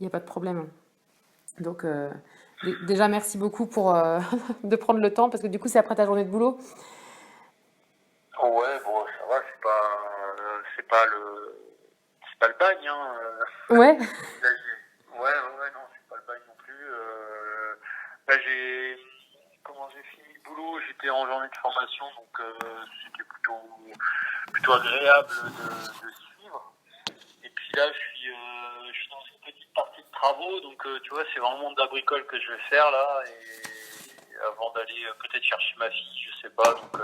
Il n'y a pas de problème. Donc, déjà, merci beaucoup pour de prendre le temps, parce que du coup, c'est après ta journée de boulot. Ouais, bon, ça va, c'est pas le bagne, hein. Ouais, Là, ouais, non, c'est pas le bagne non plus. Là, comment j'ai fini le boulot, j'étais en journée de formation, donc c'était plutôt agréable de suivre. Et puis là, je suis dans une petite partie de travaux, donc tu vois, c'est vraiment de la bricole que je vais faire là, et avant d'aller peut-être chercher ma fille, je sais pas, donc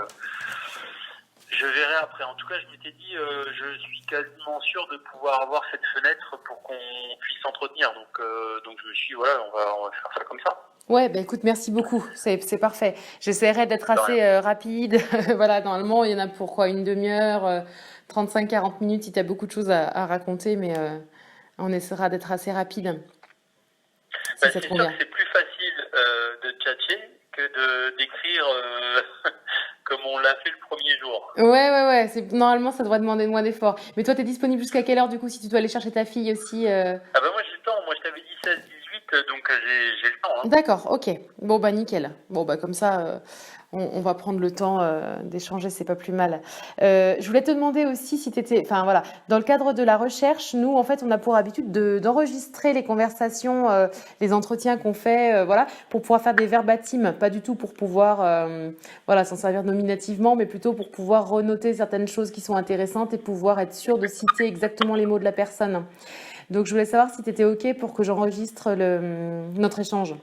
je verrai après. En tout cas, je m'étais dit, je suis quasiment sûr de pouvoir avoir cette fenêtre pour qu'on puisse s'entretenir, donc je me suis dit, voilà, on va faire ça comme ça. ouais, bah écoute, merci beaucoup, c'est parfait. J'essaierai d'être De rien. assez rapide. Voilà, normalement, il y en a pour quoi, une demi-heure, 35-40 minutes si tu as beaucoup de choses à raconter, mais on essaiera d'être assez rapide, si Ben, ça te c'est sûr que convient. c'est plus facile de tchatcher que d'écrire comme on l'a fait le premier jour. Ouais, normalement, ça devrait demander moins d'efforts. Mais toi, t'es disponible jusqu'à quelle heure, du coup, si tu dois aller chercher ta fille aussi Ah ben moi j'ai le temps, moi je t'avais dit 16-18, donc j'ai le temps. Hein. D'accord, ok. Bon, bah nickel. Bon, bah comme ça, on va prendre le temps d'échanger, c'est pas plus mal. Je voulais te demander aussi si tu étais... Enfin voilà, dans le cadre de la recherche, nous, en fait, on a pour habitude d'enregistrer les conversations, les entretiens qu'on fait, voilà, pour pouvoir faire des verbatims, pas du tout pour pouvoir, voilà, s'en servir nominativement, mais plutôt pour pouvoir renoter certaines choses qui sont intéressantes et pouvoir être sûr de citer exactement les mots de la personne. Donc, je voulais savoir si tu étais ok pour que j'enregistre notre échange.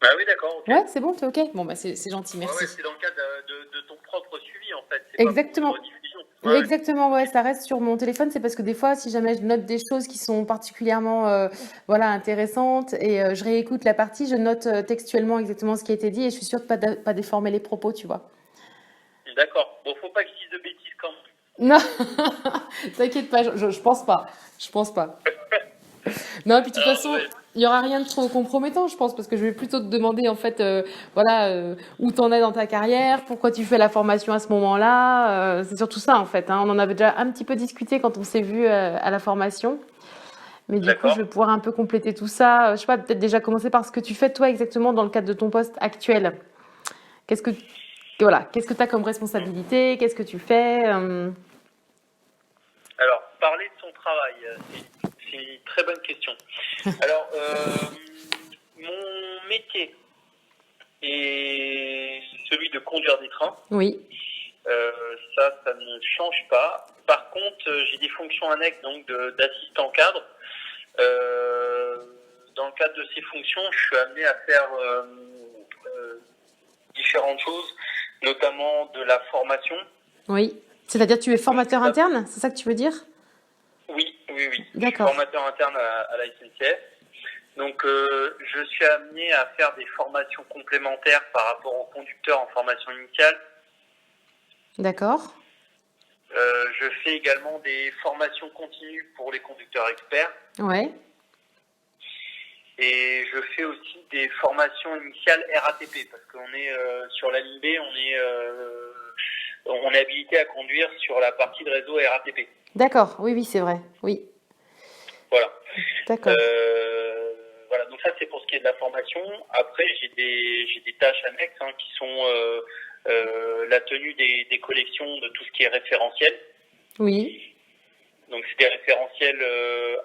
Bah oui d'accord, ok. Ouais, c'est bon, t'es ok? Bon, bah c'est gentil, Ouais, merci. c'est dans le cadre de ton propre suivi en fait, c'est pas pour une Exactement. rediffusion. Ouais. Exactement, ouais, ça reste sur mon téléphone. C'est parce que des fois, si jamais je note des choses qui sont particulièrement, voilà, intéressantes et je réécoute la partie, je note textuellement exactement ce qui a été dit et je suis sûre de pas déformer les propos, tu vois. D'accord. Bon, faut pas que je dise de bêtises quand même. Non, t'inquiète pas, je pense pas. Je pense pas. Non, puis de toute Alors, façon, ouais. il y aura rien de trop compromettant, je pense, parce que je vais plutôt te demander en fait, voilà, où t'en es dans ta carrière, pourquoi tu fais la formation à ce moment-là. C'est surtout ça en fait. Hein. On en avait déjà un petit peu discuté quand on s'est vu à la formation, mais du coup, je D'accord. vais pouvoir un peu compléter tout ça. Je sais pas, peut-être déjà commencer par ce que tu fais toi exactement dans le cadre de ton poste actuel. Qu'est-ce que voilà, qu'est-ce que tu as comme responsabilité? Qu'est-ce que tu fais? Alors, parler de son travail, c'est une très bonne question. Alors, mon métier est celui de conduire des trains. Oui, Ça ne change pas. Par contre, j'ai des fonctions annexes donc d'assistant cadre. Dans le cadre de ces fonctions, je suis amené à faire différentes choses, notamment de la formation. oui. C'est-à-dire tu es Donc, formateur ça, interne, c'est ça que tu veux dire? oui. Je suis D'accord. formateur interne à la SNCF. Donc, je suis amené à faire des formations complémentaires par rapport aux conducteurs en formation initiale. D'accord. Je fais également des formations continues pour les conducteurs experts. Ouais. Et je fais aussi des formations initiales RATP parce qu'on est sur la ligne B, on est habilité à conduire sur la partie de réseau RATP. D'accord. Oui, c'est vrai. Oui. Voilà. D'accord. Voilà. Donc ça c'est pour ce qui est de la formation. Après j'ai des tâches annexes qui sont la tenue des collections de tout ce qui est référentiel. Oui. Donc c'est des référentiels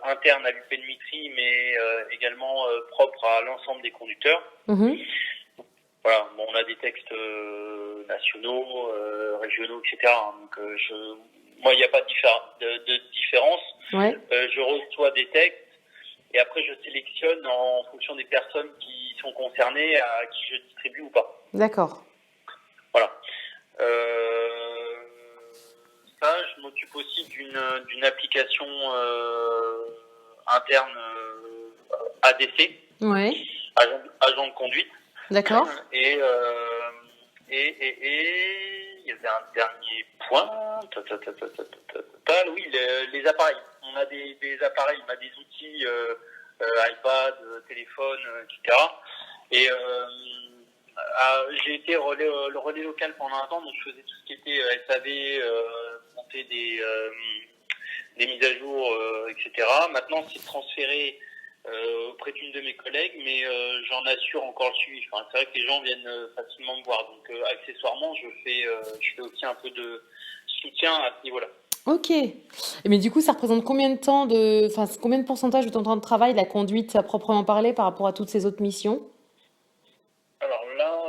internes à l'UP de Mitry, mais également propres à l'ensemble des conducteurs. Mhm. Voilà, bon, on a des textes nationaux, régionaux, etc. Donc moi il n'y a pas de différence. Ouais. Je reçois des textes et après je sélectionne en fonction des personnes qui sont concernées à qui je distribue ou pas. D'accord. Voilà. Ça, je m'occupe aussi d'une application interne ADC, Ouais. agent de conduite. D'accord. Et il y avait un dernier point. Oui, les appareils. On a des appareils, on a des outils, iPad, téléphone, etc. Et j'ai été le relais local pendant un temps, donc je faisais tout ce qui était SAV, monter des mises à jour, etc. Maintenant, c'est transféré auprès d'une de mes collègues, mais j'en assure encore le suivi. Enfin, c'est vrai que les gens viennent facilement me voir, donc accessoirement, je fais aussi un peu de soutien à ce niveau-là. Ok. Mais du coup, ça représente combien de pourcentage de ton temps de travail, la conduite à proprement parler, par rapport à toutes ces autres missions? Alors là,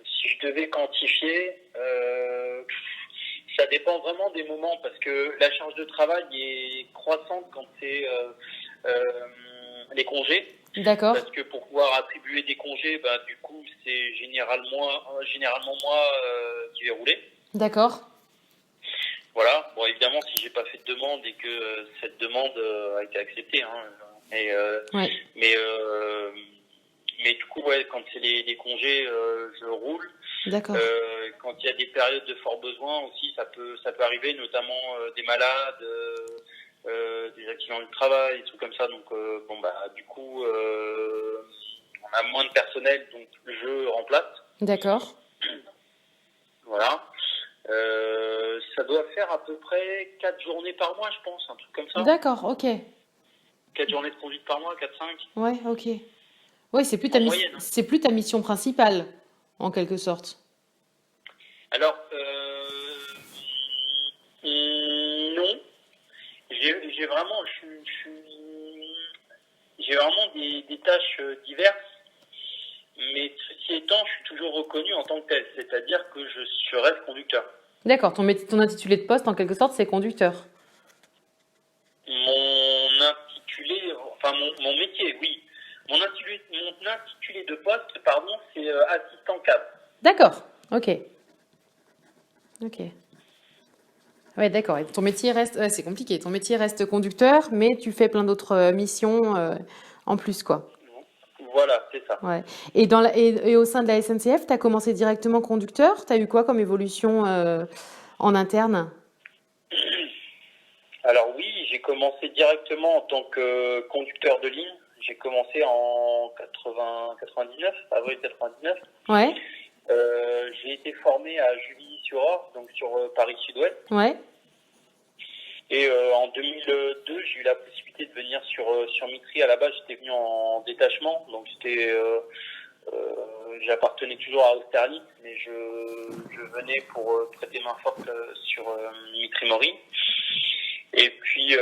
si je devais quantifier, ça dépend vraiment des moments parce que la charge de travail est croissante quand c'est les congés. D'accord, Parce que pour pouvoir attribuer des congés, bah, du coup, c'est généralement moi qui vais rouler. d'accord. Voilà. Bon, évidemment, si j'ai pas fait de demande et que cette demande a été acceptée, hein, et, Ouais, mais mais du coup, ouais, quand c'est les congés, je roule. d'accord. Quand il y a des périodes de fort besoin aussi, ça peut arriver, notamment des malades, des accidents du travail, des trucs comme ça. Donc bon bah du coup, on a moins de personnel, donc je remplace. D'accord. Voilà. Ça doit faire à peu près 4 journées par mois, je pense, un truc comme ça. D'accord, ok. 4 journées de conduite par mois, 4-5, Ouais, ok. Ouais, en moyenne. Hein. c'est plus ta mission principale, en quelque sorte. Alors, non. J'ai vraiment, j'ai vraiment des tâches diverses, mais ceci étant, je suis toujours reconnu en tant que tel, c'est-à-dire que je reste conducteur. D'accord, ton intitulé de poste, en quelque sorte, c'est conducteur. Mon intitulé, enfin mon métier, oui. Mon intitulé de poste, pardon, c'est assistant cab. D'accord, ok. Ok. Ouais, d'accord. Et ton métier reste, ouais, c'est compliqué. Ton métier reste conducteur, mais tu fais plein d'autres missions en plus, quoi. Voilà, c'est ça. Ouais. Et au sein de la SNCF, tu as commencé directement conducteur? Tu as eu quoi comme évolution en interne? Alors oui, j'ai commencé directement en tant que conducteur de ligne. J'ai commencé en 99, avril 99. Ouais, J'ai été formé à Juilly-sur-Orge, donc sur Paris Sud-Ouest. ouais, Et en 2002, j'ai eu la possibilité de venir sur Mitry. À la base, j'étais venu en détachement, donc j'appartenais toujours à Austerlitz, mais je venais pour prêter main forte sur Mitry-Mori. Et puis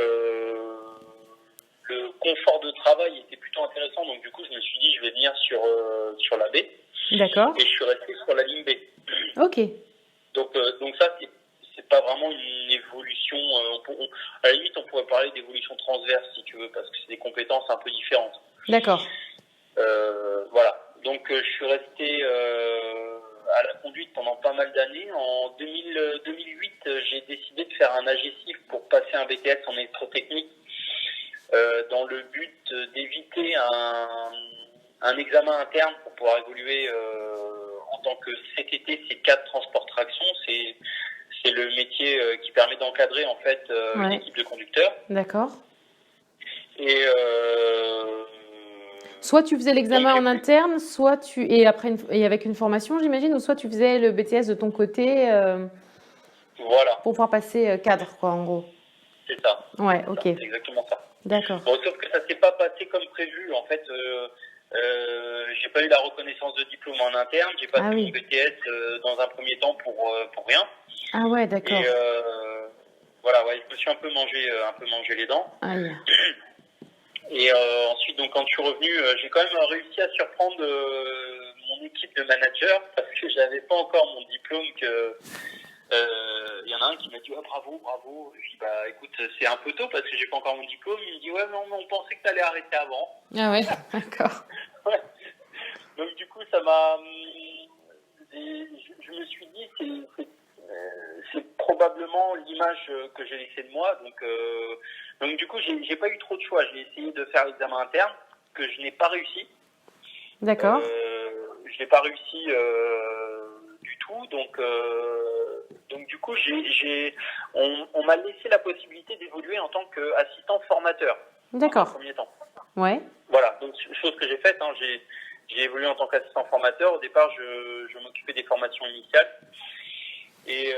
le confort de travail était plutôt intéressant, donc du coup, je me suis dit, je vais venir sur la B. d'accord. Et je suis resté sur la ligne B. Ok, Donc ça, c'est pas vraiment une évolution. À la limite, on pourrait parler d'évolution transverse, si tu veux, parce que c'est des compétences un peu différentes. d'accord. Voilà. Donc je suis resté à la conduite pendant pas mal d'années. En 2008, j'ai décidé de faire un AG6 pour passer un BTS en électrotechnique dans le but d'éviter un examen interne pour pouvoir évoluer en tant que CTT, C4 transport traction. C'est le métier qui permet d'encadrer en fait une Ouais, équipe de conducteurs. d'accord. Et Soit tu faisais l'examen donc en interne, et et avec une formation, j'imagine, ou soit tu faisais le BTS de ton côté voilà, pour pouvoir passer cadre, quoi, en gros. c'est ça. Ouais, ok. C'est exactement ça. D'accord. Bon, sauf que ça s'est pas passé comme prévu. En fait, j'ai pas eu la reconnaissance de diplôme en interne. J'ai passé Ah mon oui. BTS dans un premier temps pour rien. Ah ouais, d'accord. Et voilà, ouais, je me suis un peu mangé les dents. Aïe. Et ensuite, donc, quand je suis revenu, j'ai quand même réussi à surprendre mon équipe de managers parce que j'avais pas encore mon diplôme. Il y en a un qui m'a dit ouais, bravo, bravo. Je dis bah écoute, c'est un peu tôt parce que j'ai pas encore mon diplôme. Il me dit ouais, non, mais on pensait que t'allais arrêter avant. Ah ouais, d'accord. Ouais. Donc du coup, ça m'a. Je me suis dit c'est probablement l'image que j'ai laissée de moi. Donc du coup, j'ai pas eu trop de choix. J'ai essayé de faire l'examen interne que je n'ai pas réussi. D'accord. Je n'ai pas réussi du tout. Donc du coup, on m'a laissé la possibilité d'évoluer en tant qu'assistant formateur. Dans un D'accord. premier temps. Ouais. Voilà, donc chose que j'ai faite, hein, j'ai évolué en tant qu'assistant formateur. Au départ, je m'occupais des formations initiales. Et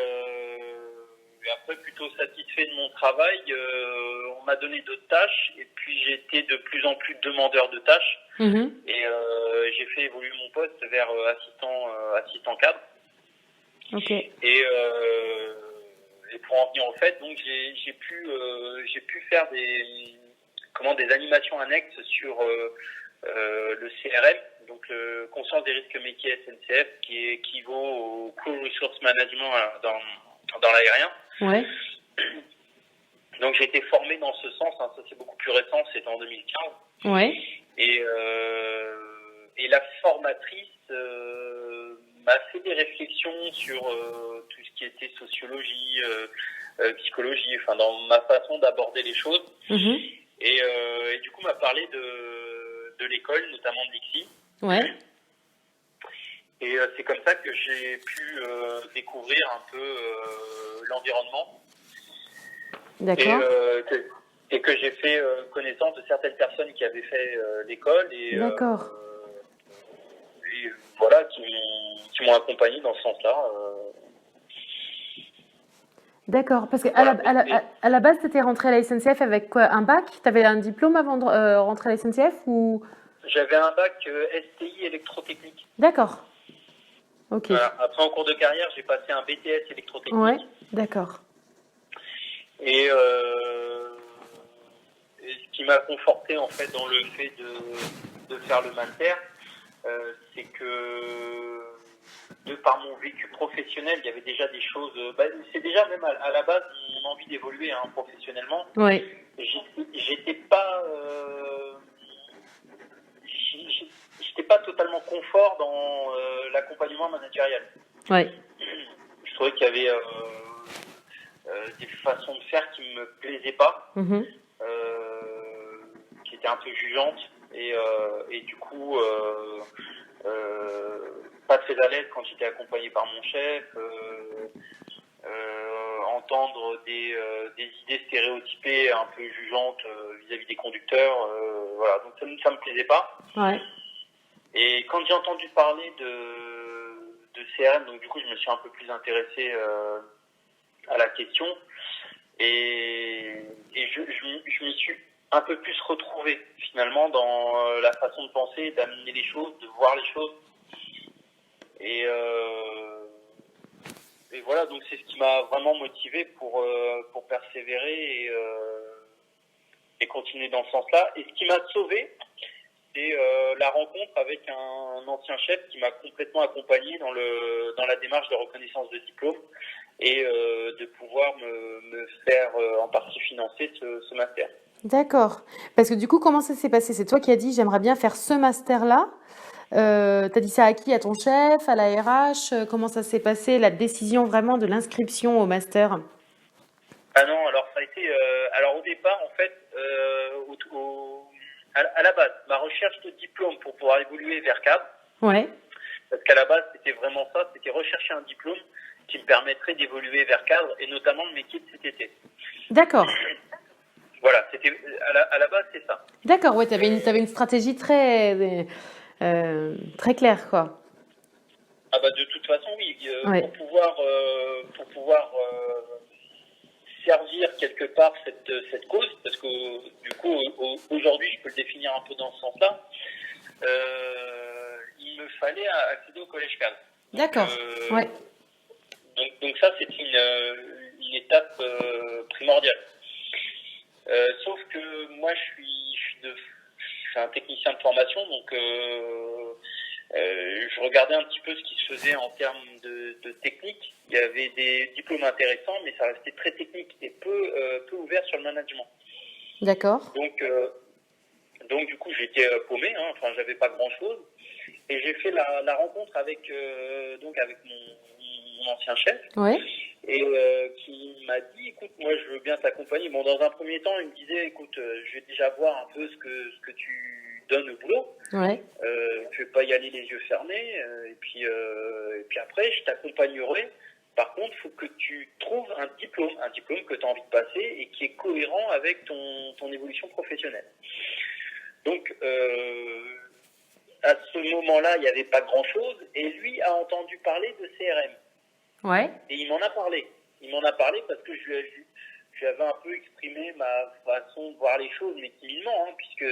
après, plutôt satisfait de mon travail, on m'a donné d'autres tâches et puis j'étais de plus en plus demandeur de tâches et j'ai fait évoluer mon poste vers assistant cadre. Ok. Et pour en venir au fait, donc j'ai pu faire des animations annexes sur le CRM, donc le conscience des risques métiers SNCF, qui équivaut au Crew Resource Management dans l'aérien. Ouais. Donc j'ai été formé dans ce sens, hein, ça c'est beaucoup plus récent, c'est en 2015. Ouais. Et la formatrice m'a fait des réflexions sur tout ce qui était sociologie, psychologie, enfin dans ma façon d'aborder les choses. Et du coup m'a parlé de l'école, notamment de l'IXI. Ouais. Et c'est comme ça que j'ai pu découvrir un peu l'environnement. D'accord. Et que j'ai fait connaissance de certaines personnes qui avaient fait l'école et voilà, qui m'ont accompagné dans ce sens-là. D'accord, parce qu'à la base, tu étais rentré à la SNCF avec quoi? Un bac? Tu avais un diplôme avant de rentrer à la SNCF ou... J'avais un bac STI électrotechnique. D'accord. Ok. Voilà. Après, en cours de carrière, j'ai passé un BTS électrotechnique. Ouais, d'accord. Et ce qui m'a conforté en fait dans le fait de faire le master, c'est que de par mon vécu professionnel, il y avait déjà des choses. C'est déjà même à la base mon envie d'évoluer professionnellement. Oui. J'étais pas totalement confort dans l'accompagnement managérial. Oui. Je trouvais qu'il y avait des façons de faire qui me plaisaient pas, qui étaient un peu jugeantes et du coup pas très à l'aise quand j'étais accompagné par mon chef, entendre des idées stéréotypées un peu jugeantes vis-à-vis des conducteurs, voilà, donc ça me plaisait pas. Ouais. Et quand j'ai entendu parler de CRM, donc du coup je me suis un peu plus intéressé à la question et je m'y suis un peu plus retrouvé finalement dans la façon de penser, d'amener les choses, de voir les choses et voilà, donc c'est ce qui m'a vraiment motivé pour persévérer et continuer dans ce sens-là. Et ce qui m'a sauvé, c'est la rencontre avec un ancien chef qui m'a complètement accompagné dans la démarche de reconnaissance de diplôme et de pouvoir me faire en partie financer ce master. D'accord. Parce que du coup, comment ça s'est passé? C'est toi qui as dit j'aimerais bien faire ce master-là. T'as dit ça à qui? À ton chef? À la RH? Comment ça s'est passé, la décision vraiment de l'inscription au master? Ah non, alors ça a été... alors au départ, en fait, à la base, ma recherche de diplôme pour pouvoir évoluer vers cadre. Ouais. Parce qu'à la base, c'était vraiment ça, c'était rechercher un diplôme qui me permettrait d'évoluer vers cadre et notamment le métier de CTT. D'accord. Voilà, c'était à la base, c'est ça. D'accord, ouais, t'avais une stratégie très claire, quoi. Ah bah de toute façon, oui. Ouais. Pour pouvoir servir quelque part cette cause, parce que du coup, aujourd'hui, je peux le définir un peu dans ce sens-là, il me fallait accéder au collège cadre. D'accord, ouais. Donc ça, c'est une étape primordiale. Sauf que moi, je suis un technicien de formation, donc je regardais un petit peu ce qui se faisait en termes de technique. Il y avait des diplômes intéressants, mais ça restait très technique et peu ouvert sur le management. D'accord. Donc du coup, j'étais paumé, enfin, j'avais pas grand-chose. Et j'ai fait la rencontre avec mon ancien chef. Ouais. Et qui m'a dit, écoute, moi je veux bien t'accompagner. Bon, dans un premier temps, il me disait, écoute, je vais déjà voir un peu ce que tu donnes au boulot. Ouais. Je vais pas y aller les yeux fermés. Et puis après, je t'accompagnerai. Par contre, il faut que tu trouves un diplôme que tu as envie de passer et qui est cohérent avec ton évolution professionnelle. Donc, à ce moment-là, il n'y avait pas grand-chose. Et lui a entendu parler de CRM. Ouais. Et il m'en a parlé. il m'en a parlé parce que je lui avais un peu exprimé ma façon de voir les choses, mais timidement, hein, puisque